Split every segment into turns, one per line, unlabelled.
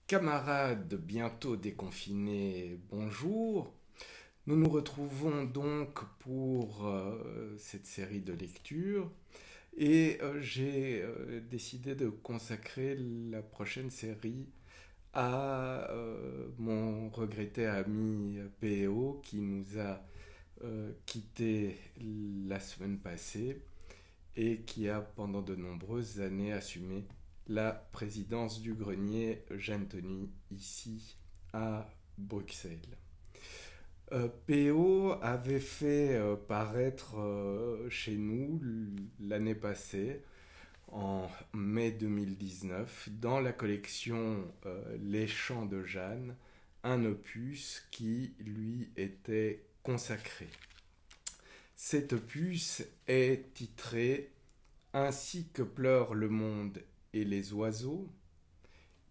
Camarades bientôt déconfinés, bonjour. Nous nous retrouvons donc pour cette série de lectures et j'ai décidé de consacrer la prochaine série à mon regretté ami PO qui nous a quittés la semaine passée et qui a pendant de nombreuses années assumé la présidence du grenier Jeanne Tony ici à Bruxelles. PO avait fait paraître chez nous l'année passée, en mai 2019, dans la collection Les Chants de Jeanne, un opus qui lui était consacré. Cet opus est titré Ainsi que pleure le monde et les oiseaux,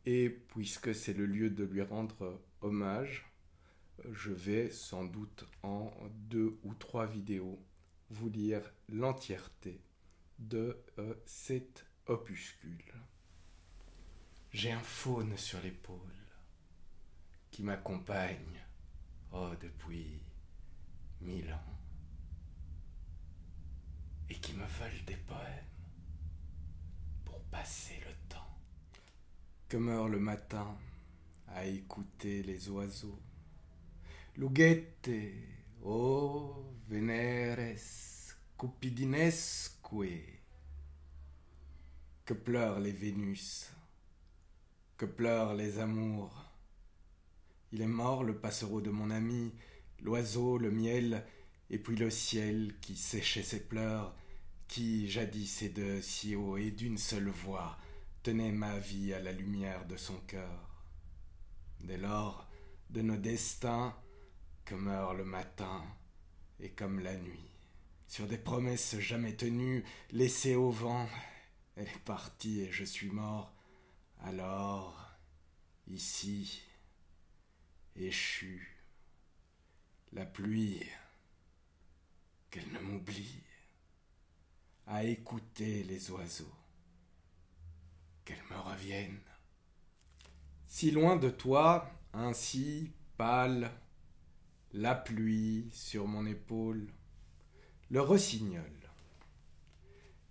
et puisque c'est le lieu de lui rendre hommage, je vais sans doute en 2 ou 3 vidéos vous lire l'entièreté de cet opuscule. J'ai un faune sur l'épaule qui m'accompagne depuis 1000 ans et qui me vole des poèmes pour passer le temps. Que meurt le matin à écouter les oiseaux. Lugette, Veneres, cupidinesque. Que pleurent les Vénus, que pleurent les amours. Il est mort le passereau de mon ami, l'oiseau, le miel, et puis le ciel qui séchait ses pleurs, qui jadis et de si haut et d'une seule voix tenait ma vie à la lumière de son cœur. Dès lors, de nos destins, que meurt le matin et comme la nuit, sur des promesses jamais tenues, laissées au vent, elle est partie et je suis mort. Alors, ici, échu, la pluie, qu'elle ne m'oublie, à écouter les oiseaux, qu'elle me revienne. Si loin de toi, ainsi, pâle, la pluie sur mon épaule, le rossignol.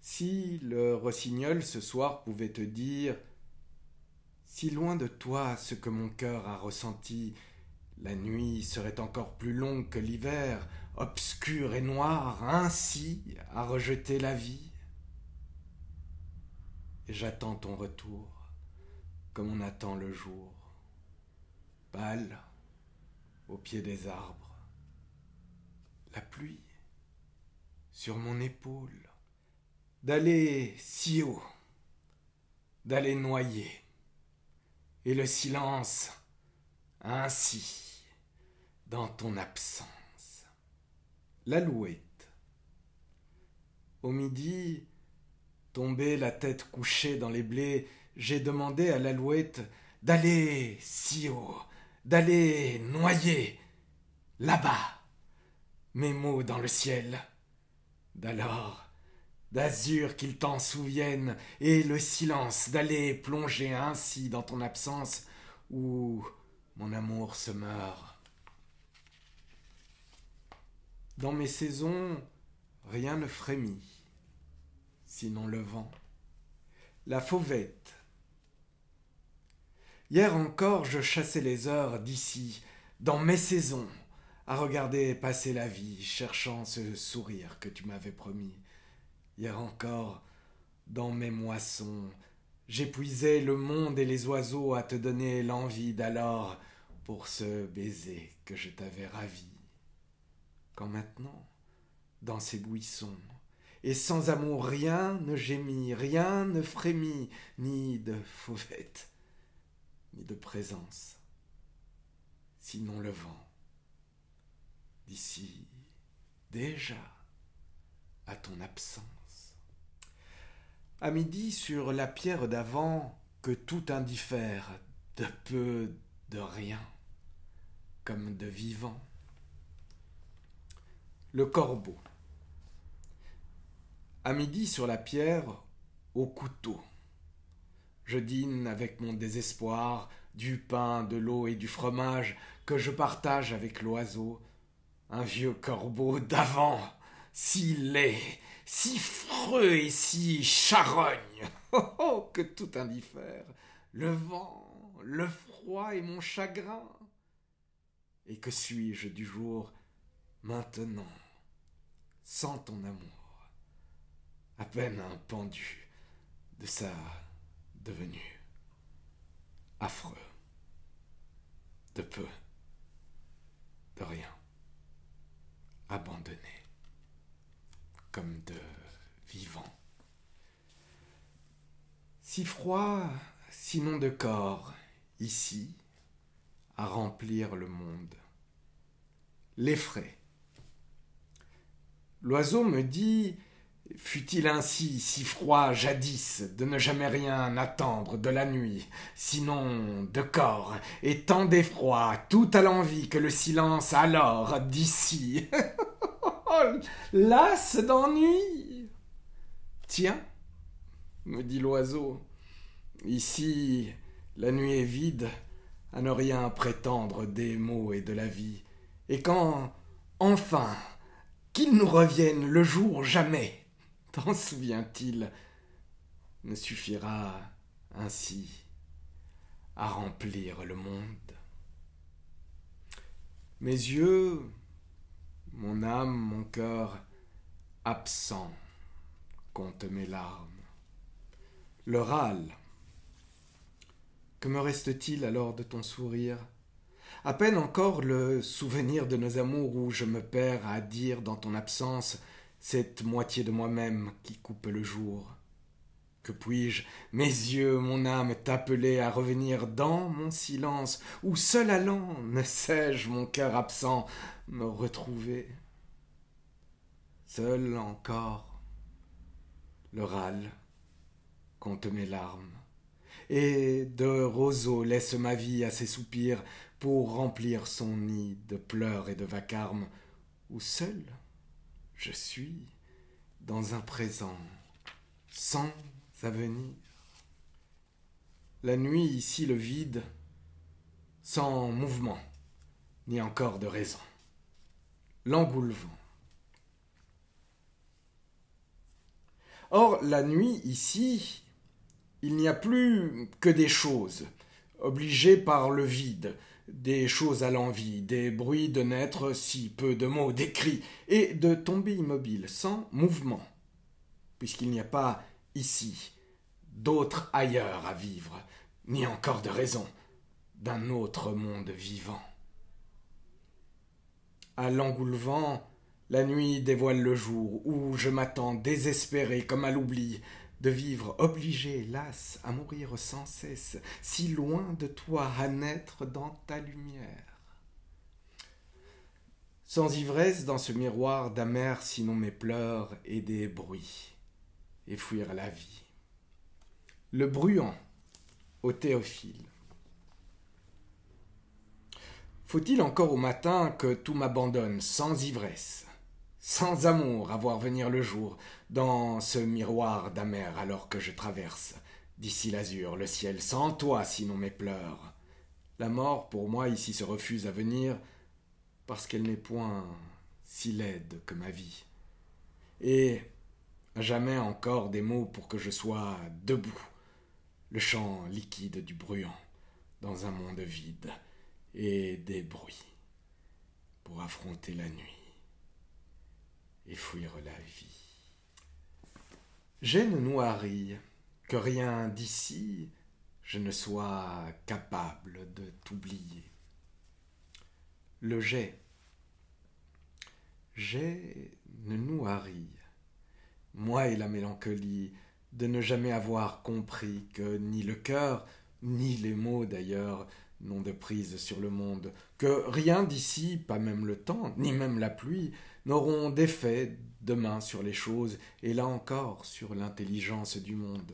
Si le rossignol ce soir pouvait te dire, si loin de toi ce que mon cœur a ressenti, la nuit serait encore plus longue que l'hiver, obscure et noire, ainsi à rejeter la vie. Et j'attends ton retour, comme on attend le jour, pâle, au pied des arbres. La pluie, sur mon épaule, d'aller si haut, d'aller noyer, et le silence, ainsi, dans ton absence. L'alouette. Au midi, tombée la tête couchée dans les blés, j'ai demandé à l'alouette d'aller si haut, d'aller noyer, là-bas, mes mots dans le ciel, d'alors, d'azur qu'il t'en souvienne, et le silence d'aller plonger ainsi dans ton absence, où mon amour se meurt. Dans mes saisons, rien ne frémit, sinon le vent. La fauvette. Hier encore, je chassais les heures d'ici, dans mes saisons, à regarder passer la vie, cherchant ce sourire que tu m'avais promis. Hier encore, dans mes moissons, j'épuisais le monde et les oiseaux à te donner l'envie d'alors pour ce baiser que je t'avais ravi. Quand maintenant, dans ces buissons, et sans amour rien ne gémit, rien ne frémit, ni de fauvette, ni de présence, sinon le vent. D'ici, déjà, à ton absence. À midi, sur la pierre d'avant, que tout indiffère, de peu, de rien, comme de vivant. Le corbeau. À midi, sur la pierre, au couteau. Je dîne avec mon désespoir, du pain, de l'eau et du fromage que je partage avec l'oiseau, un vieux corbeau d'avant, si laid, si freux et si charogne, oh, que tout indiffère, le vent, le froid et mon chagrin. Et que suis-je du jour maintenant, sans ton amour, à peine un pendu de sa devenue, affreux, de peu, de rien, abandonné, comme de vivant. Si froid, sinon de corps, ici, à remplir le monde. L'effraie. L'oiseau me dit, fut-il ainsi si froid jadis, de ne jamais rien attendre de la nuit, sinon de corps, et tant d'effroi, tout à l'envie que le silence alors d'ici. Las d'ennui. Tiens, me dit l'oiseau, ici la nuit est vide, à ne rien prétendre des mots et de la vie, et quand, enfin, qu'il nous revienne le jour jamais, t'en souvient-il, ne suffira ainsi à remplir le monde. Mes yeux, mon âme, mon cœur, absents, comptent mes larmes. Le râle. Que me reste-t-il alors de ton sourire? À peine encore le souvenir de nos amours où je me perds à dire dans ton absence cette moitié de moi-même qui coupe le jour. Que puis-je, mes yeux, mon âme, t'appeler à revenir dans mon silence, où seul allant, ne sais-je, mon cœur absent, me retrouver? Seul encore, le râle compte mes larmes, et de roseaux laisse ma vie à ses soupirs pour remplir son nid de pleurs et de vacarmes, où seul je suis dans un présent sans avenir. La nuit, ici le vide, sans mouvement, ni encore de raison. L'engoulevent. Or, la nuit, ici, il n'y a plus que des choses, obligées par le vide, des choses à l'envie, des bruits de naître, si peu de mots, des cris, et de tomber immobile, sans mouvement, puisqu'il n'y a pas ici d'autre ailleurs à vivre, ni encore de raison d'un autre monde vivant. À l'engoulevent, la nuit dévoile le jour, où je m'attends désespéré comme à l'oubli, de vivre obligé, hélas, à mourir sans cesse, si loin de toi, à naître dans ta lumière. Sans ivresse dans ce miroir d'amers sinon mes pleurs et des bruits, et fuir la vie. Le bruant, au Théophile. Faut-il encore au matin que tout m'abandonne sans ivresse, sans amour à voir venir le jour, dans ce miroir d'amers alors que je traverse, d'ici l'azur, le ciel, sans toi sinon mes pleurs. La mort pour moi ici se refuse à venir, parce qu'elle n'est point si laide que ma vie. Et à jamais encore des mots pour que je sois debout, le chant liquide du bruant, dans un monde vide, et des bruits, pour affronter la nuit et fuir la vie. J'ai une noierie, que rien d'ici je ne sois capable de t'oublier. Le j'ai une noierie, moi et la mélancolie, de ne jamais avoir compris que ni le cœur, ni les mots d'ailleurs, n'ont de prise sur le monde, que rien d'ici, pas même le temps, ni même la pluie, n'auront d'effet demain sur les choses, et là encore sur l'intelligence du monde.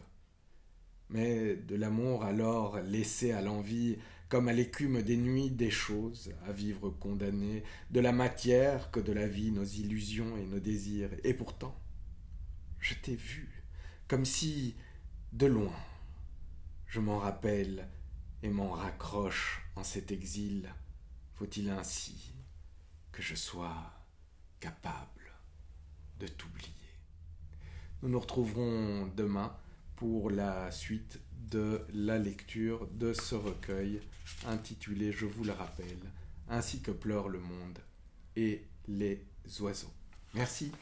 Mais de l'amour alors laissé à l'envie, comme à l'écume des nuits des choses, à vivre condamné, de la matière que de la vie, nos illusions et nos désirs. Et pourtant, je t'ai vu, comme si, de loin, je m'en rappelle, et m'en raccroche en cet exil. Faut-il ainsi que je sois capable de t'oublier? Nous nous retrouverons demain pour la suite de la lecture de ce recueil intitulé, je vous le rappelle, Ainsi que pleure le monde et les oiseaux. Merci.